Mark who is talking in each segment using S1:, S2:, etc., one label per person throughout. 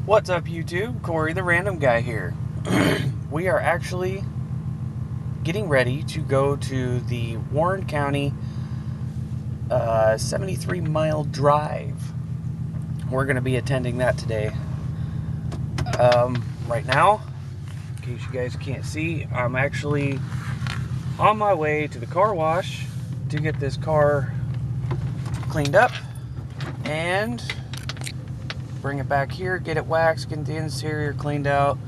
S1: What's up, YouTube? Corey the Random Guy here. We are actually getting ready to go to the Warren County 73-mile drive. We're going to be attending that today. Right now, in case you guys can't see, I'm actually on my way to the car wash to get this car cleaned up and bring it back here, get it waxed, get the interior cleaned out,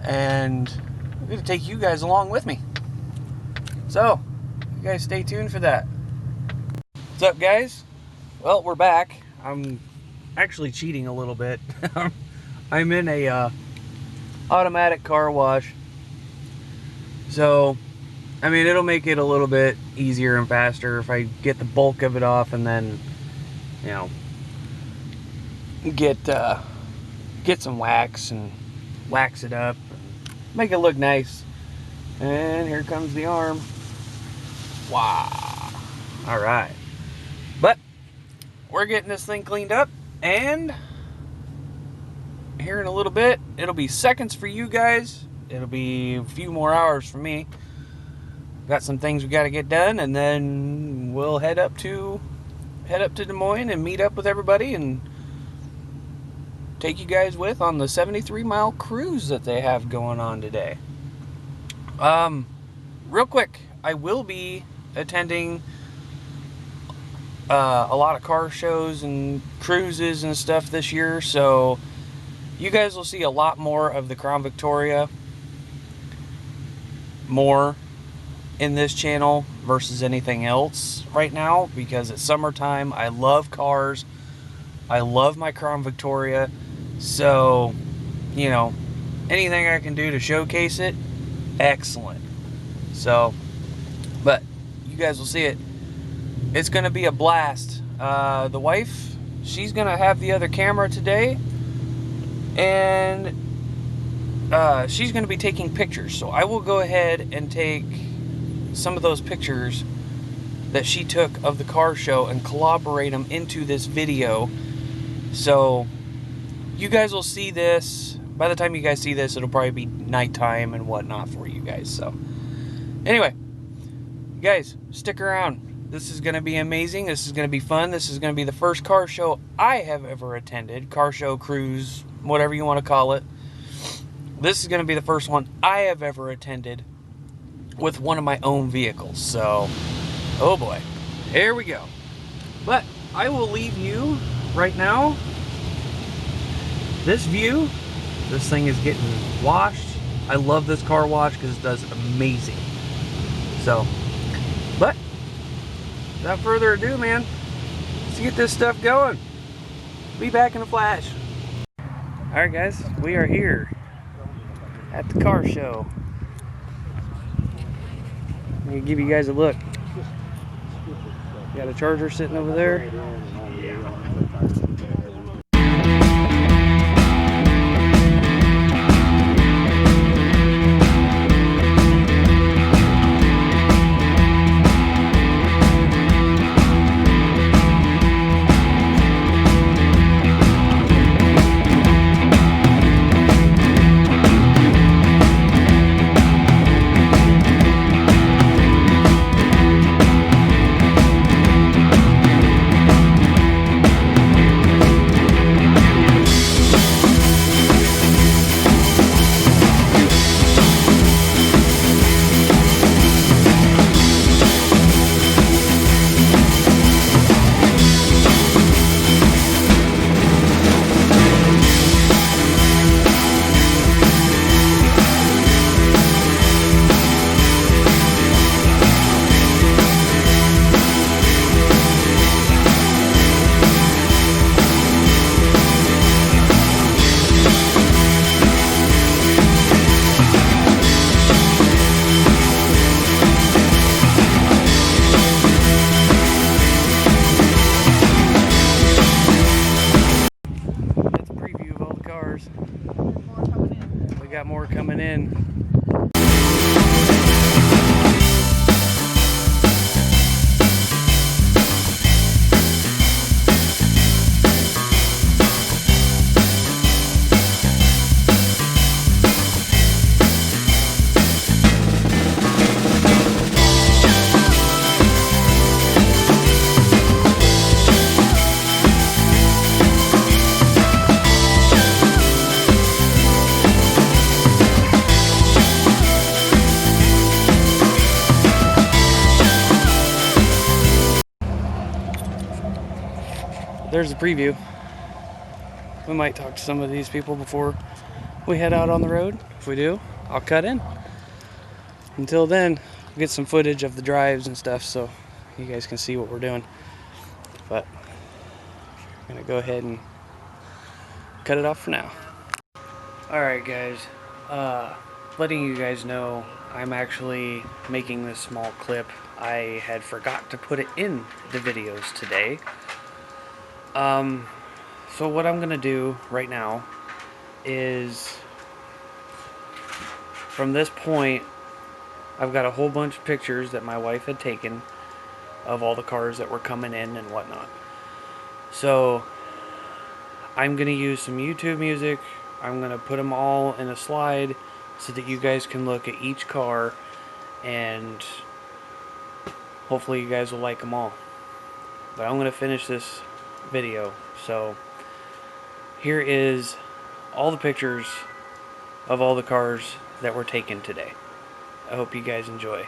S1: and I'm going to take you guys along with me. So, you guys stay tuned for that. What's up, guys? Well, we're back. I'm actually cheating a little bit. I'm in a automatic car wash. So, I mean, it'll make it a little bit easier and faster if I get the bulk of it off and then, you know, get some wax and wax it up, make it look nice. And here comes the arm. Wow. All right. But we're getting this thing cleaned up, and here in a little bit, it'll be seconds for you guys. It'll be a few more hours for me. Got some things we got to get done, and then we'll head up to Des Moines and meet up with everybody and take you guys with on the 73-mile cruise that they have going on today. Real quick, I will be attending a lot of car shows and cruises and stuff this year, so you guys will see a lot more of the Crown Victoria more in this channel versus anything else right now, because it's summertime. I love cars. I love my Crown Victoria. So, you know, anything I can do to showcase it, excellent. So, but you guys will see it. It's going to be a blast. The wife, she's going to have the other camera today, and she's going to be taking pictures. So I will go ahead and take some of those pictures that she took of the car show and collaborate them into this video. So you guys will see this. By the time you guys see this, it'll probably be nighttime and whatnot for you guys. So anyway, you guys, stick around. This is going to be amazing. This is going to be fun. This is going to be the first car show I have ever attended. Car show, cruise, whatever you want to call it. This is going to be the first one I have ever attended with one of my own vehicles. So, oh boy, here we go. But I will leave you right now. This view, this thing is getting washed. I love this car wash because it does amazing. So, but without further ado, man, let's get this stuff going. Be back in a flash. Alright guys, we are here at the car show. I'm gonna give you guys a look. Got a Charger sitting over there. got more coming in. there's the preview. We might talk to some of these people before we head out on the road. If we do, I'll cut in. Until then, we'll get some footage of the drives and stuff so you guys can see what we're doing. But I'm gonna go ahead and cut it off for now. Alright guys, letting you guys know I'm actually making this small clip. I had forgot to put it in the videos today. So what I'm gonna do right now is, from this point, I've got a whole bunch of pictures that my wife had taken of all the cars that were coming in and whatnot. So I'm gonna use some YouTube music. I'm gonna put them all in a slide so that you guys can look at each car, and hopefully you guys will like them all. But I'm gonna finish this video. So here is all the pictures of all the cars that were taken today. I hope you guys enjoy.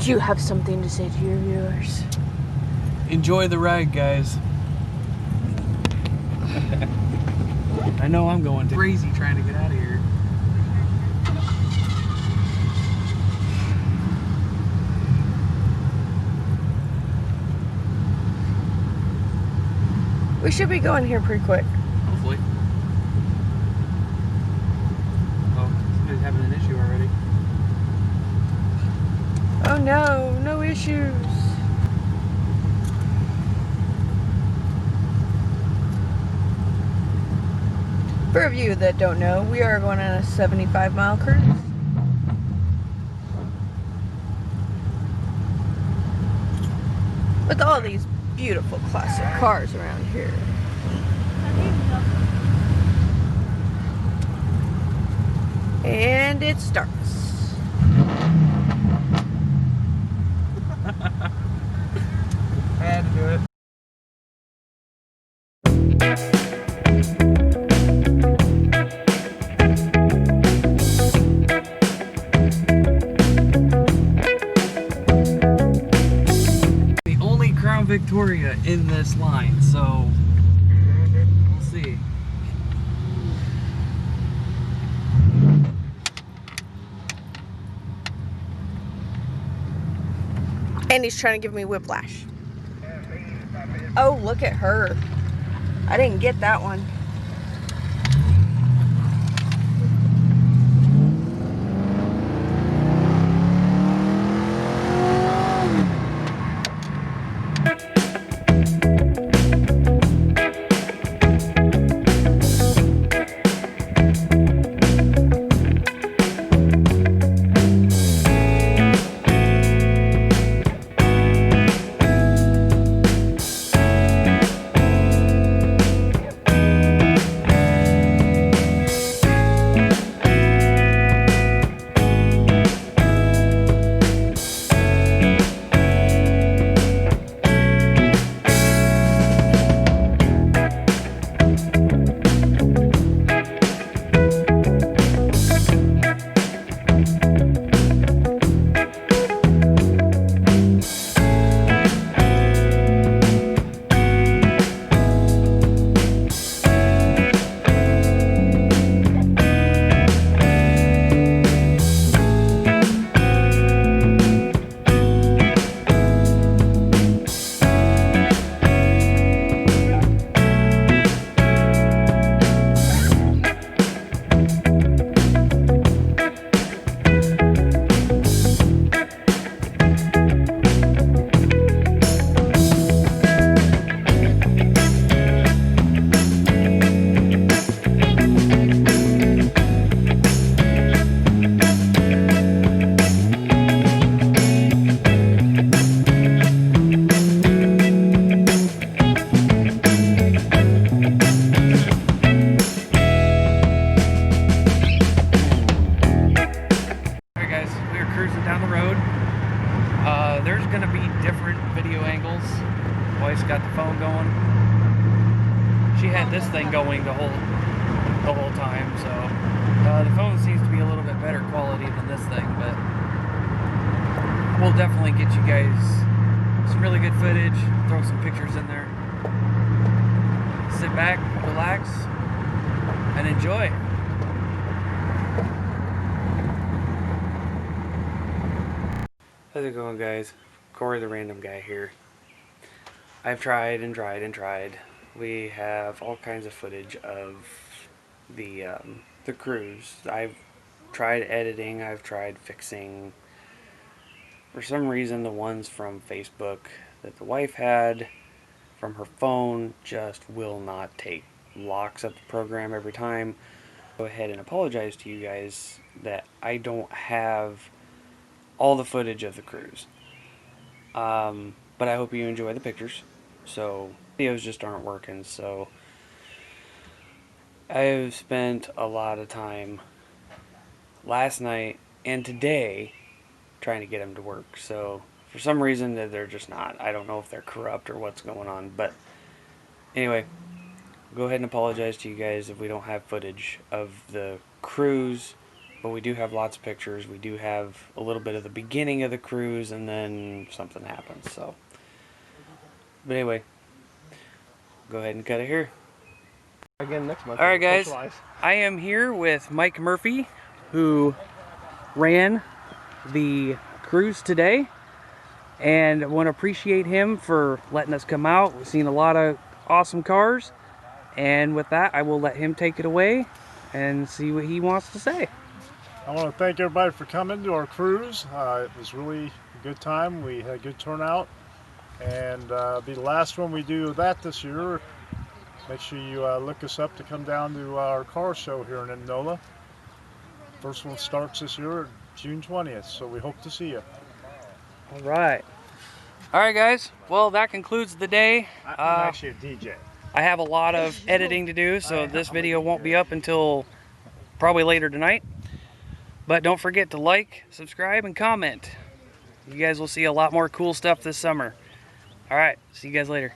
S2: Do you have something to say to your viewers?
S1: Enjoy the ride, guys. I know I'm going crazy trying to get out of here.
S2: We should be going here pretty quick.
S1: Hopefully. Oh, somebody's having an issue already.
S2: Oh no, no issues. For a you that don't know, we are going on a 75-mile cruise. With all these beautiful classic cars around here. And it starts.
S1: I had to do it. The only Crown Victoria in this line, so we'll see.
S2: And he's trying to give me whiplash. Oh, look at her. I didn't get that one.
S1: There's gonna be different video angles. Wife's got the phone going. She had this thing going the whole time, so the phone seems to be a little bit better quality than this thing, but we'll definitely get you guys some really good footage, throw some pictures in there. Sit back, relax, and enjoy. How's it going, guys? Corey the random guy here. I've tried and tried and tried. We have all kinds of footage of the cruise. I've tried editing, I've tried fixing. For some reason, the ones from Facebook that the wife had from her phone just will not take. Locks up the program every time. Go ahead and apologize to you guys that I don't have all the footage of the cruise. But I hope you enjoy the pictures. So, videos just aren't working, so I've spent a lot of time last night and today trying to get them to work. So, for some reason, they're just not. I don't know if they're corrupt or what's going on, but anyway, go ahead and apologize to you guys if we don't have footage of the cruise but we do have lots of pictures. We do have a little bit of the beginning of the cruise, and then something happens. So, but anyway, go ahead and cut it here.
S3: Again next month.
S1: All right, guys.
S3: Socialize.
S1: I am here with Mike Murphy, who ran the cruise today, and I want to appreciate him for letting us come out. We've seen a lot of awesome cars, and with that, I will let him take it away and see what he wants to say.
S4: I want to thank everybody for coming to our cruise. It was really a good time. We had a good turnout, and be the last one we do that this year. Make sure you look us up to come down to our car show here in Indianola. First one starts this year, June 20th, so we hope to see you.
S1: All right. All right, guys. Well, that concludes the day.
S4: I'm actually a DJ.
S1: I have a lot of editing to do, so this video won't be up until probably later tonight. But don't forget to like, subscribe, and comment. You guys will see a lot more cool stuff this summer. All right. See you guys later.